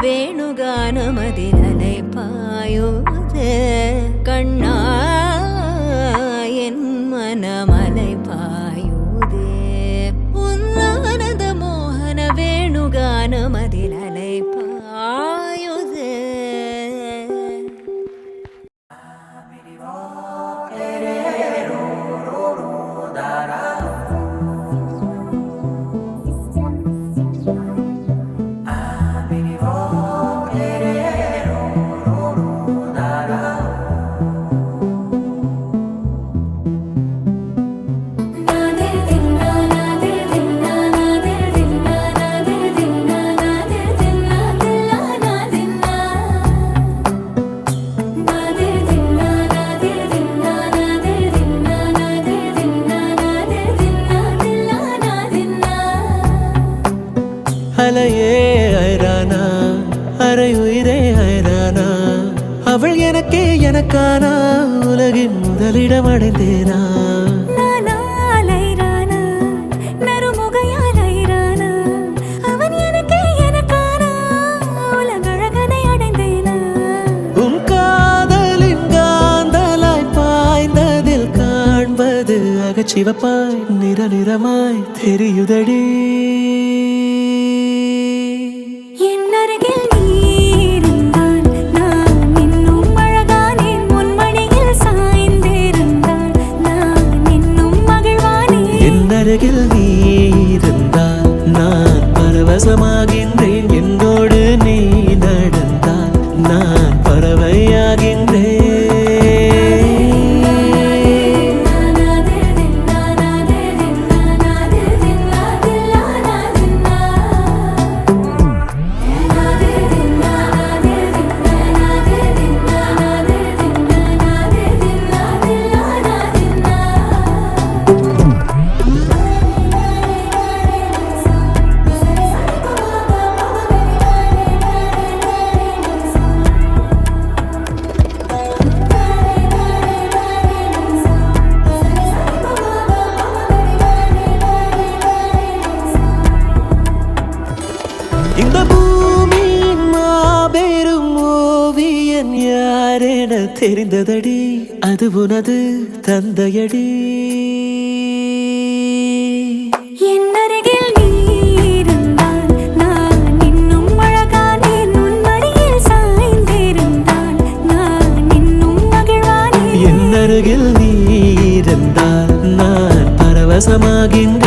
வேணுகானமதில் அலை பாயுதே கண்ணா என் மனமலை பாயுதே உன்னானந்த மோகன வேணுகானமதில் அலை பாயுதே அலையே ஐரானா அரையுயிரே ஐரானா அவள் எனக்கே எனக்கானா உலகின் முதலிடம் அடைந்தேனா உன் காதலின் காந்தலாய் பாய்ந்ததில் காண்பது அகச்சிவப்பாய் நிற நிறமாய் தெரியுதடி அருகில் நீ இருந்தால் நான் பரவசமாகின்றேன் என்னோடு நீ நடந்தால் நான் பறவையாகின்றேன் இந்த பூமியின் மாபெரும் ஓவியன் யாரென தெரிந்ததடி அது உனது தந்தையடி என்னருகில் நீ இருந்தால் நான் இன்னும் அழகானேன் உன் மடியில் சாய்ந்திருந்தால் நான் இன்னும் மகிழ்வானேன் என்னருகில் நீ இருந்தால் நான் பரவசமாகின்றேன்